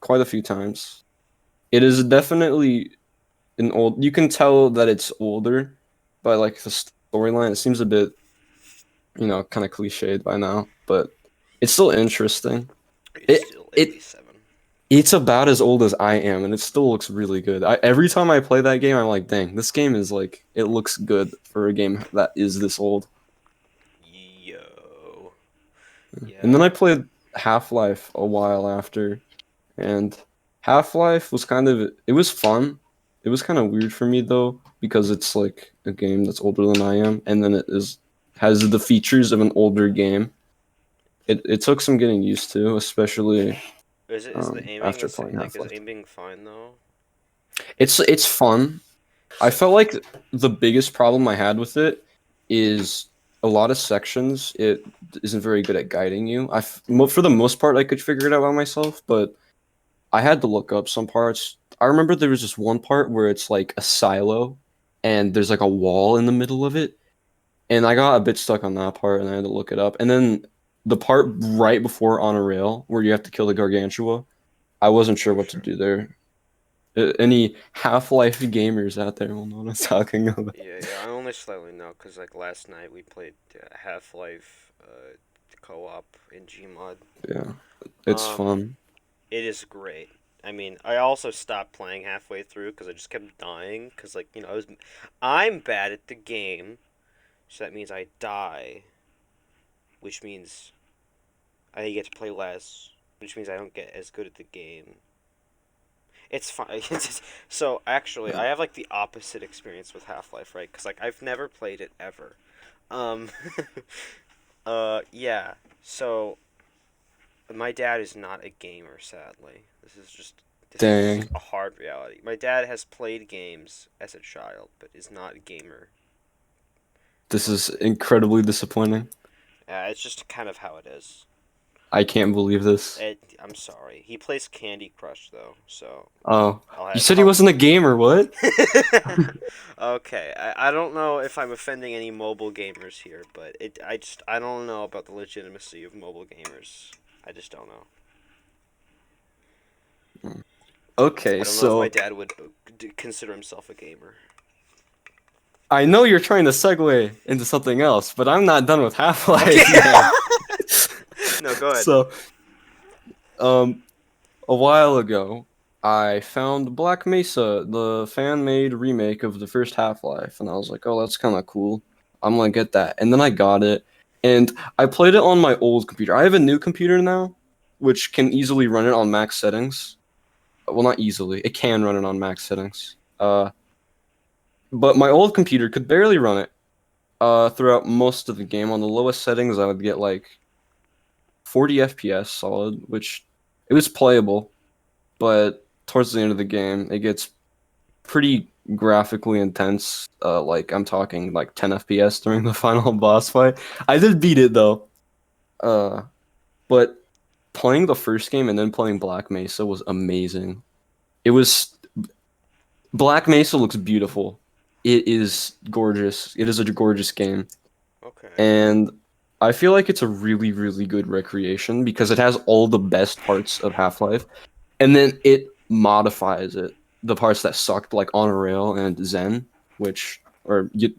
quite a few times. It is definitely an old. You can tell that it's older by like the storyline. It seems a bit, kind of cliched by now, but it's still interesting. It's It still it 87. it's about as old as I am, and it still looks really good. Every time I play that game, I'm like, dang, this game is like, it looks good for a game that is this old. Yo. And then Yeah. I played Half-Life a while after, and Half-Life was it was fun. It was kind of weird for me though, because it's like a game that's older than I am, and then has the features of an older game. It took some getting used to, especially Is the aiming after is playing like is Half-Life. aiming fine though? It's fun. I felt like the biggest problem I had with it is a lot of sections. It isn't very good at guiding you. For the most part, I could figure it out by myself, but I had to look up some parts. I remember there was just one part where it's like a silo, and there's like a wall in the middle of it, and I got a bit stuck on that part, and I had to look it up. And then the part right before on a rail where you have to kill the gargantua, I wasn't sure For what to sure. do there. Any Half-Life gamers out there will know what I'm talking about. Yeah, I only slightly know because like last night we played Half-Life co-op in Gmod. Yeah, it's Um, fun. it is great. I mean, I also stopped playing halfway through because I just kept dying because I'm bad at the game, so that means I die, which means I get to play less, which means I don't get as good at the game. It's fine. So actually, I have like the opposite experience with Half-Life, right? Because like I've never played it ever. Um, yeah. So my dad is not a gamer, sadly. This is just Dang, a hard reality. My dad has played games as a child, but is not a gamer. this is incredibly disappointing. It's just kind of how it is. I can't believe this. I'm sorry. He plays Candy Crush though, so Oh, I'll you have. said he wasn't a gamer. What? Okay, I don't know if I'm offending any mobile gamers here, but I don't know about the legitimacy of mobile gamers. I just don't know. Okay, I don't know if my so dad would consider himself a gamer. I know you're trying to segue into something else, but I'm not done with Okay. Half-Life yet. No, go ahead. So, um, a while ago, I found Black Mesa, the fan-made remake of the first Half-Life, and I was like, "Oh, that's kind of cool. I'm gonna get that." And then I got it, and I played it on my old computer. I have a new computer now, which can easily run it on max settings. Well, not easily. It can run it on max settings. But my old computer could barely run it. Throughout most of the game, on the lowest settings, I would get like 40 FPS solid, which it was playable, but towards the end of the game, it gets pretty graphically intense. Like I'm talking like 10 FPS during the final boss fight. I did beat it though. Uh, but playing the first game and then playing Black Mesa was amazing. It was Black Mesa looks beautiful. It is gorgeous. It is a gorgeous game. Okay. And I feel like it's a really, really good recreation because it has all the best parts of Half-Life, and then it modifies it. The parts that sucked, like On a Rail and Zen,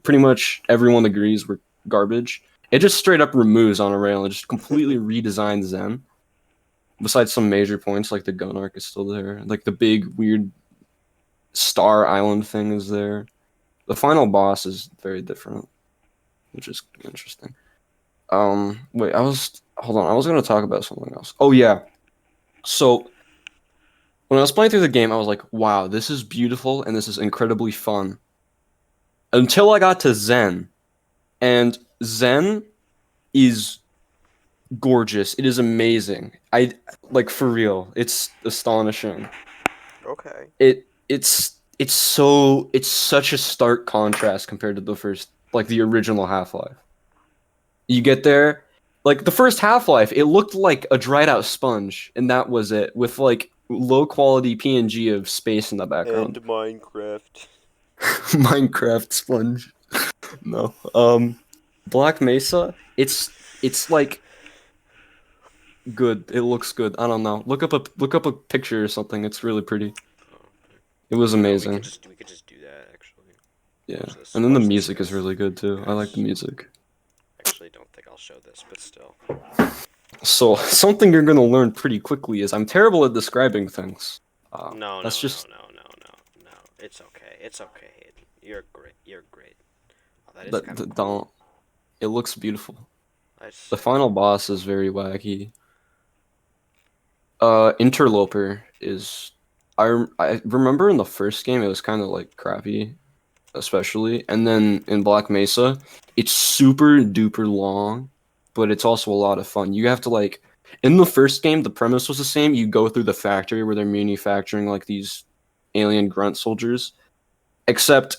pretty much everyone agrees were garbage. It just straight up removes On a Rail and just completely redesigns Zen. Besides some major points, like the gun arc is still there, like the big weird Star Island thing is there. The final boss is very different, which is interesting. Wait, hold on. I was gonna talk about something else. Oh yeah. So when I was playing through the game, I was like, "Wow, this is beautiful and this is incredibly fun." Until I got to Zen, and Zen is gorgeous. It is amazing. I like for real. It's astonishing. Okay. It's such a stark contrast compared to the first, like the original Half-Life. You get there, like the first Half-Life, it looked like a dried out sponge, and that was it, with like low quality PNG of space in the And background. Minecraft. Minecraft sponge. No. Black Mesa, it's like good. It looks good. I don't know. Look up a picture or something. It's really pretty. Oh, okay. It was No, amazing. we could just do that actually. Yeah. Watch this. And then the Watch this, music is guys. really good too. I like the Guys, music. actually, don't think I'll show this, but still. So something you're gonna learn pretty quickly is I'm terrible at describing things. No, That's no, no, just no, no, no, no. It's okay. It's okay, Hayden. You're great. You're great. Oh, that is that, kind of cool. don't. It looks beautiful. That's The sick. final boss is very wacky. Interloper is. I remember in the first game it was kind of like crappy, especially, and then in Black Mesa, it's super duper long, but it's also a lot of fun. You have to like. In the first game, the premise was the same. You go through the factory where they're manufacturing like these alien grunt soldiers, except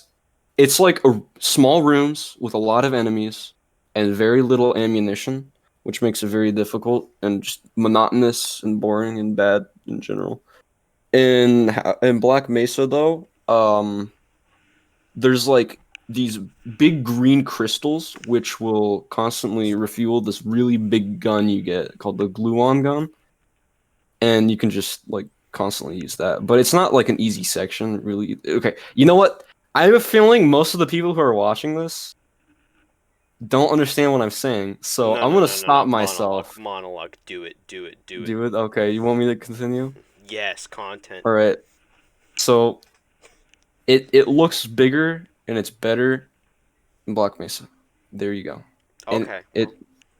it's like small rooms with a lot of enemies and very little ammunition, which makes it very difficult and just monotonous and boring and bad in general. In Black Mesa though, there's like these big green crystals which will constantly refuel this really big gun you get called the gluon gun, and you can just like constantly use that. But it's not like an easy section, really. Okay, you know what? I have a feeling most of the people who are watching this don't understand what I'm saying, so No, I'm no, gonna no, no, no. stop Monologue. myself. Monologue. Do it. Do it. Do it. Do it? Okay, you want me to continue? Yes, content. All right. So it looks bigger and it's better in Black Mesa. There you go. And Okay. it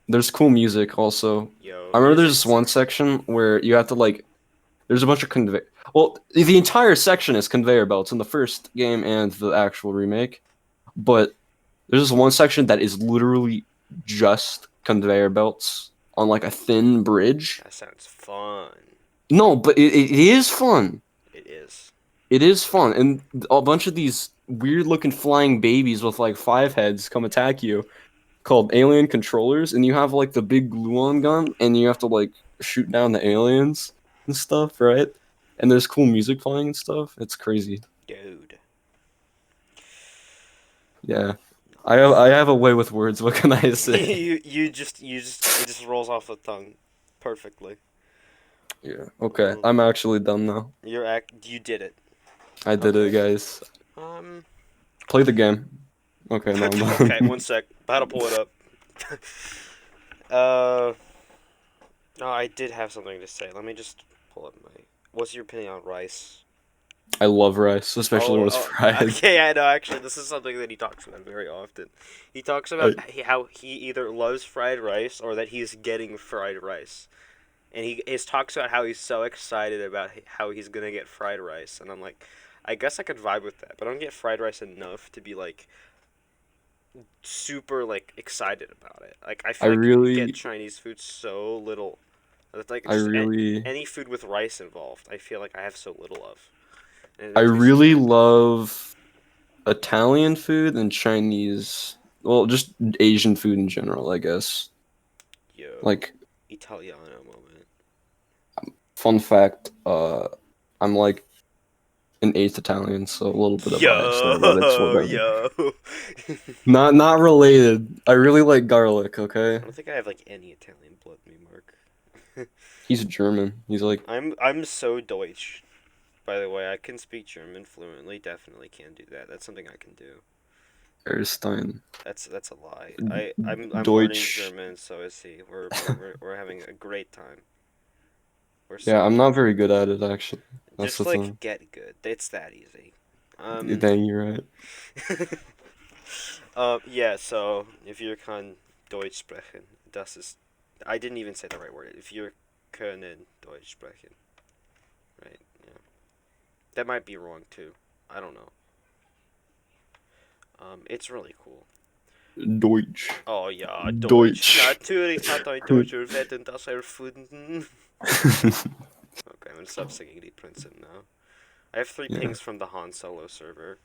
there's cool music also. Yo, I remember there's this music's one section where you have to like there's a bunch of conveyor. Well, the entire section is conveyor belts in the first game and the actual remake, but there's this one section that is literally just conveyor belts on like a thin bridge. that sounds fun. No, but it is fun. It is. It is fun, and a bunch of these weird looking flying babies with like 5 heads come attack you, called alien controllers, and you have like the big gluon gun, and you have to like shoot down the aliens and stuff, right? And there's cool music playing and stuff. It's crazy. Dude. Yeah, I have a way with words. What can I say? It just rolls off the tongue perfectly. Yeah. Okay, I'm actually done now. You did it. I did it, Okay. guys. Um Play the game. Okay, no, I'm okay, done. one sec. About to pull it up. uh no, I did have something to say. Let me just pull up my what's your opinion on rice? I love rice, especially when it's Oh, fried. okay, I know. Actually, this is something that he talks about very often. He talks about I, how he either loves fried rice or that he's getting fried rice, and he talks about how he's so excited about how he's gonna get fried rice, and I'm like, I guess I could vibe with that, but I don't get fried rice enough to be like super like excited about it. Like I I feel like you can get really, Chinese food so little. It's like I just really, any food with rice involved. I feel like I have so little of, and it I makes me super really happy. love Italian food and Chinese. Well, just Asian food in general, I guess. Yo, Like, Italiano moment. fun fact, I'm like an eighth Italian, so a little bit of bias there, but it's Yo, whatever. yo. Not related. I really like garlic, okay? I don't think I have like any Italian blood in me, Mark. He's German. He's like I'm so Deutsch. By the way, I can speak German fluently. Definitely can do that. That's something I can do. Erstein. That's a lie. I'm learning Deutsch. German, so is he. We're having a great time. We're Yeah, so I'm not very good at it, actually. That's just the like thing. get good. It's that easy. Dang, you're right. Yeah. So if you kann Deutsch sprechen, das ist. I didn't even say the right word. If you können Deutsch sprechen, right? Yeah. That might be wrong too. I don't know. It's really cool. Deutsch. Oh ja, Deutsch. Deutsch. Natürlich hat ein Deutscher Wetten das erfunden. Okay, I'm gonna stop singing the Princeton now. I have three Yeah, pings from the Han Solo server.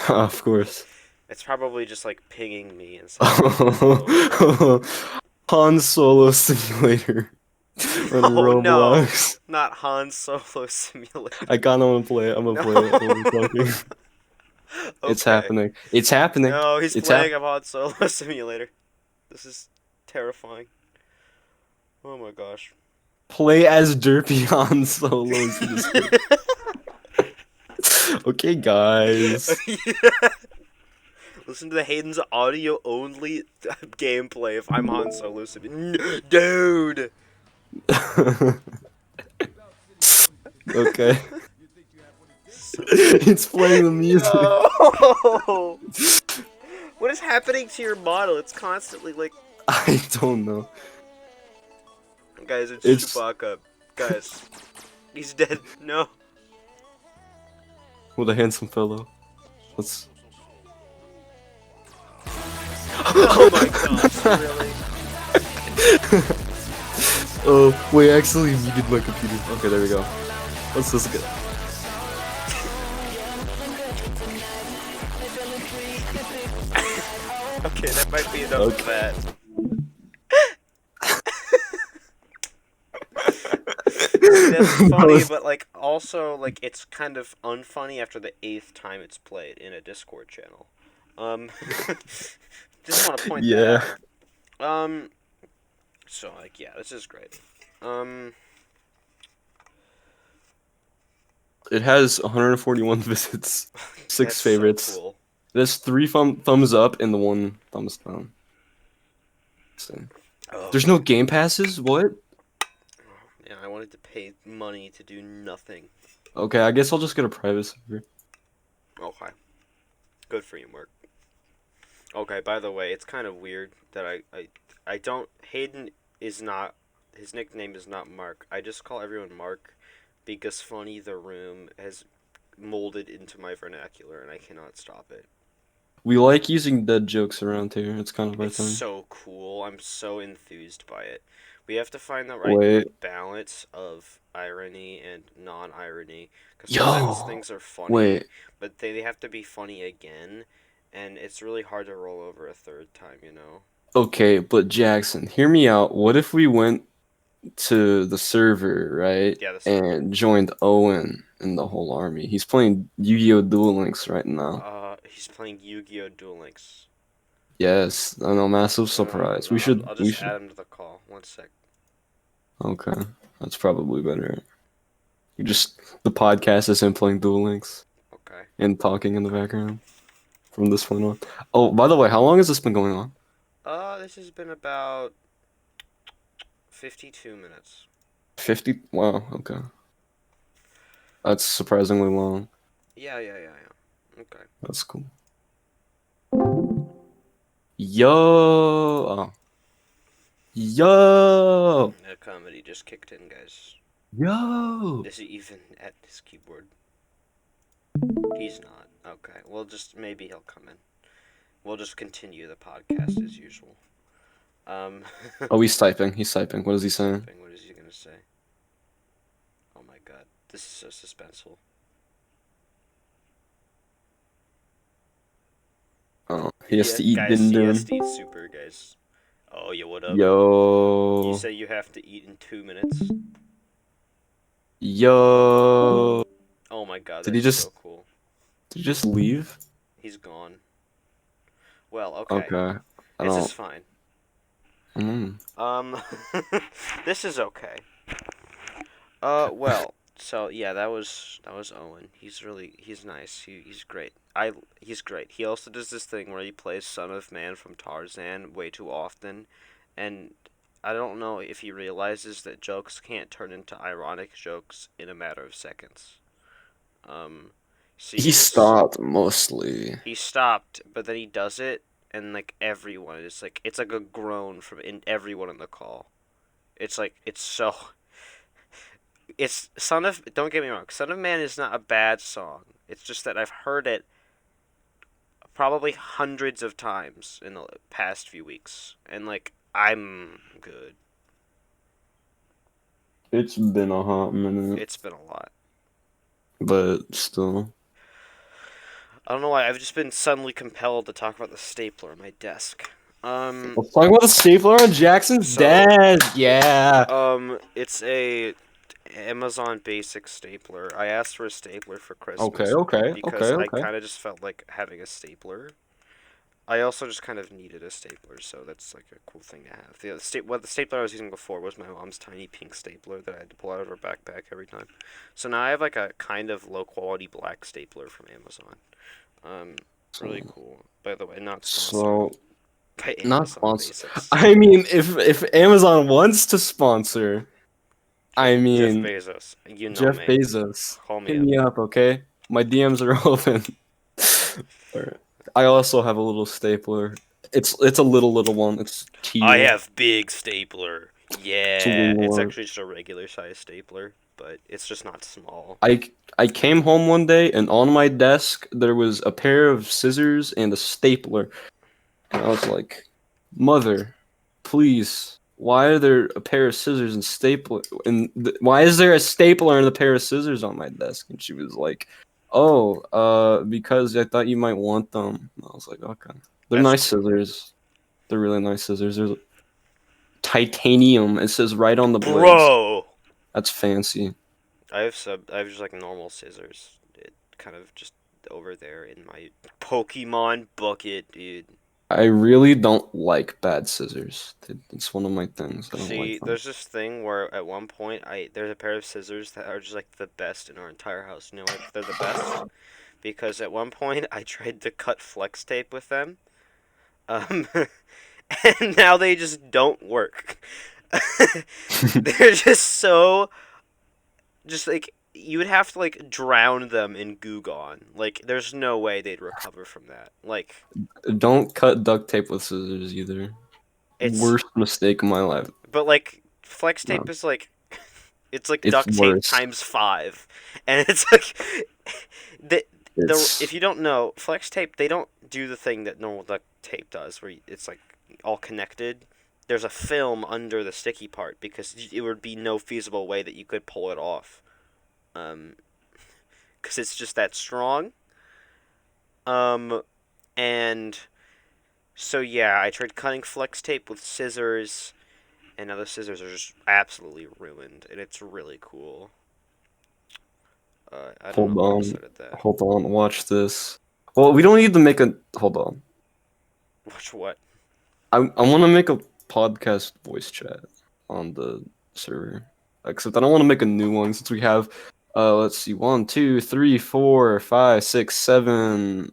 of course. It's probably just like pinging me and saying Han Solo. Han Solo Simulator on No, no, Roblox. not Han Solo Simulator. I kind of want to play it. I'm gonna No. play it while we're talking. It's Okay. happening. It's happening. No, he's It's playing a Han Solo Simulator. This is terrifying. Oh my gosh. Play as Derpy Han Solo. Okay, guys. Listen to the Hayden's audio only gameplay if I'm Han Solo. Dude! Okay. It's playing the music. No! What is happening to your model? It's constantly like... I don't know. Guys, it's It's Chewbacca. Guys. He's dead. No. with a handsome fellow. Let's. Oh my gosh, really? Oh, wait, I actually muted my computer. Okay, there we go. Let's get. Okay, that might be enough of that. That's funny, but like also like it's kind of unfunny after the 8th time it's played in a Discord channel. Just want to point that out. So like yeah, this is great. It has 141 visits, 6 That's favorites. So cool. There's 3 thumbs up and the 1 thumbs down. Oh. There's no game passes? What? Yeah, I wanted to pay money to do nothing. Okay, I guess I'll just get a private server. Okay. Good for you, Mark. Okay, by the way, it's kind of weird that I don't... Hayden is not... His nickname is not Mark. I just call everyone Mark because Funny the Room has molded into my vernacular and I cannot stop it. We like using dead jokes around here. It's kind of our It's thing. so cool. I'm so enthused by it. We have to find the right balance of irony and non-irony. Because sometimes things are funny, but they have to be funny again. And it's really hard to roll over a third time, you know? Okay, but Jackson, hear me out. What if we went to the server, right? Yeah, the server. And joined Owen and the whole army. He's playing Yu-Gi-Oh! Duel Links right now. He's playing Yu-Gi-Oh! Duel Links. Yes, I know, massive surprise. No, I'll just add him to the call. 1 sec. Okay, that's probably better. The podcast is him playing Duel Links. Okay. And talking in the background from this point on. Oh, by the way, how long has this been going on? This has been about 52 minutes. 50? Wow, okay. That's surprisingly long. Yeah. Okay. That's cool. Yo! Yo! The comedy just kicked in, guys. Yo! Is he even at his keyboard? He's not. Okay. Well, maybe he'll come in. We'll just continue the podcast as usual. Oh, he's typing. What is he saying? What is he gonna say? Oh my god. This is so suspenseful. Oh, he has to eat guys, din he din. has to eat super, guys. Oh, yeah, what up? Yo. You say you have to eat in 2 minutes? Yo. Oh my god, Did he so cool. Did he just leave? He's gone. Well, okay. Okay. This is fine. Mm. This is okay. Well, so yeah, that was Owen. He's nice. He's great. He's great. He also does this thing where he plays Son of Man from Tarzan way too often, and I don't know if he realizes that jokes can't turn into ironic jokes in a matter of seconds. He stopped mostly. He stopped, but then he does it, and like everyone, it's like a groan from everyone in the call. It's so. Don't get me wrong, Son of Man is not a bad song. It's just that I've heard it probably hundreds of times in the past few weeks, and like I'm good. It's been a hot minute. It's been a lot. But still. I don't know why, I've just been suddenly compelled to talk about the stapler on my desk. Let's talk about the stapler on Jackson's desk. Yeah. It's a Amazon Basic stapler. I asked for a stapler for Christmas. Okay. Because I kind of just felt like having a stapler. I also just kind of needed a stapler, so that's like a cool thing to have. The stapler I was using before was my mom's tiny pink stapler that I had to pull out of her backpack every time. So now I have like a kind of low quality black stapler from Amazon. Really So, cool. By the way, not sponsored so by not Amazon sponsor. Basics. I mean, if Amazon wants to sponsor, I Jeff mean, Bezos, you know Jeff me. Bezos, Call me hit up. me up, okay? My DMs are open. Alright. I also have a little stapler. It's a little one. It's I teal. have big stapler. It's a Yeah, wing it's one. actually just a regular size stapler, but it's just not small. I came home one day and on my desk there was a pair of scissors and a stapler. And I was like, "Mother, please, why are there a pair of scissors and stapler and why is there a stapler and a pair of scissors on my desk?" And she was like, "Oh, because I thought you might want them." And I was like, "Okay." They're That's nice cool. scissors. They're really nice scissors. They're titanium. It says right on the blades. Bro! That's fancy. I have just like normal scissors. It kind of just over there in my Pokemon bucket, dude. I really don't like bad scissors. It's one of my things. I don't like See, them. there's this thing where at one point there's a pair of scissors that are just like the best in our entire house. You know why they're the best? Because at one point I tried to cut flex tape with them. Um and now they just don't work. They're just so just like you would have to like drown them in Goo Gone. Like there's no way they'd recover from that. Like Don't cut duct tape with scissors either. it's Worst mistake in my life. but like flex tape No, is like it's like it's duct tape worse. times 5. And it's like the It's if you don't know, flex tape they don't do the thing that normal duct tape does where it's like all connected. There's a film under the sticky part because it would be no feasible way that you could pull it off. Um, because it's just that strong. Um, and so yeah, I tried cutting flex tape with scissors, and now the scissors are just absolutely ruined, and it's really cool. I don't know hold why I on. started that. Hold on. Watch this. Well, we don't need to make a. Hold on. Watch what? I want to make a podcast voice chat on the server. Except I don't want to make a new one since we have. Let's see. 1, 2, 3, 4, 5, 6, 7,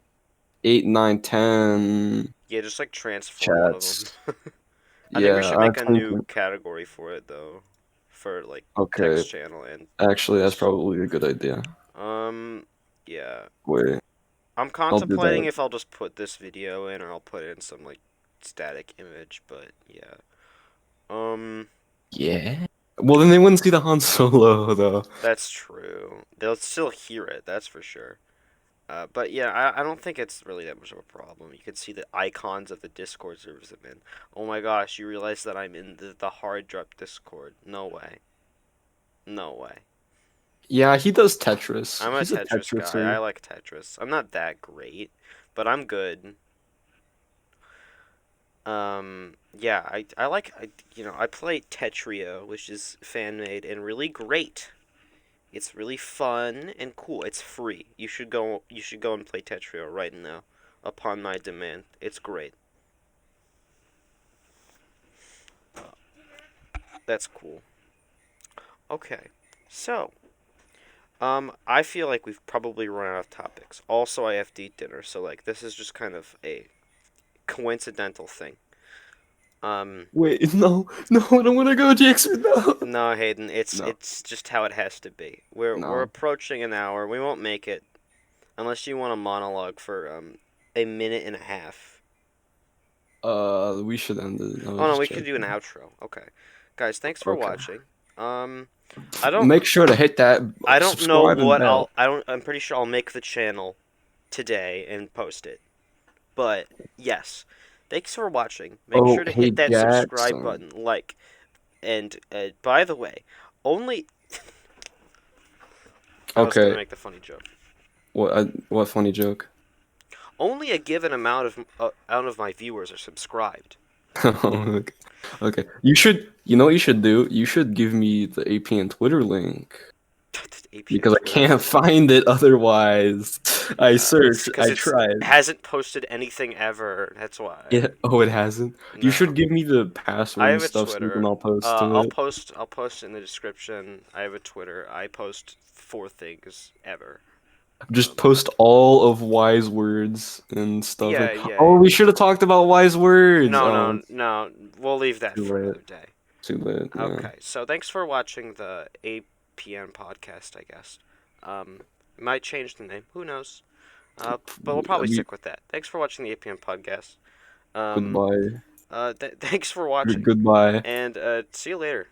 8, 9, 10 Yeah, just like transform one of chats. them. I think we Yeah, should I make a think. new category for it though, for like Okay. text channel and Actually, that's voice. probably a good idea. Yeah. Wait, I'm I'll do contemplating that. if I'll just put this video in or I'll put in some like static image, but yeah. Um, Yeah. Well, then they wouldn't see the Han Solo though. that's true. They'll still hear it, that's for sure. But yeah, I don't think it's really that much of a problem. You can see the icons of the Discord servers I'm in. Oh my gosh, you realize that I'm in the hard drop Discord? No way. No way. Yeah, he does Tetris. I'm a He's a Tetris guy. I Tetriser. like Tetris. I'm not that great, but I'm good. Yeah, I play Tetrio, which is fan made and really great. It's really fun and cool. It's free. You should go and play Tetrio right now, upon my demand. It's great. That's cool. Okay, so I feel like we've probably run out of topics. Also, I have to eat dinner, so like this is just kind of a coincidental thing. Um, Wait, no, no, I don't want to go, Jackson. No, No, Hayden, no, it's just how it has to be. We're no. approaching an hour. We won't make it unless you want a monologue for a minute and a half. We should end it. I Oh was no, just we could do an checking. outro. Okay. Guys, thanks for Okay. watching. Um I don't Make sure to hit that I don't know subscribe and what bell. I'm pretty sure I'll make the channel today and post it. But yes. Thanks for watching. Make Oh, sure to hey hit that subscribe Jackson. button, like, and by the way, only I was gonna Okay, make the funny joke. what funny joke? Only a given amount of my viewers are subscribed. Okay. Okay. You should. You know what you should do? You should give me the APN Twitter link. APN Because I Twitter can't for me. find it otherwise. I It's searched, because I it tried. hasn't posted anything ever. That's why. Yeah. Oh, it hasn't. You should No. give me the I password have and a stuff so then Twitter. I'll post to it. I'll post in the description. I have a Twitter. I post 4 things ever. Just post all of wise words and stuff. Yeah, And yeah. oh, we should have talked about wise words. No, Oh, no, no. We'll leave that too for late. another day. Too late. Yeah. Okay, so thanks for watching the APN podcast, I guess. Might change the name. Who knows? But we'll probably stick with that. Thanks for watching the APN podcast. Um, Goodbye. thanks for watching. Goodbye. And see you later.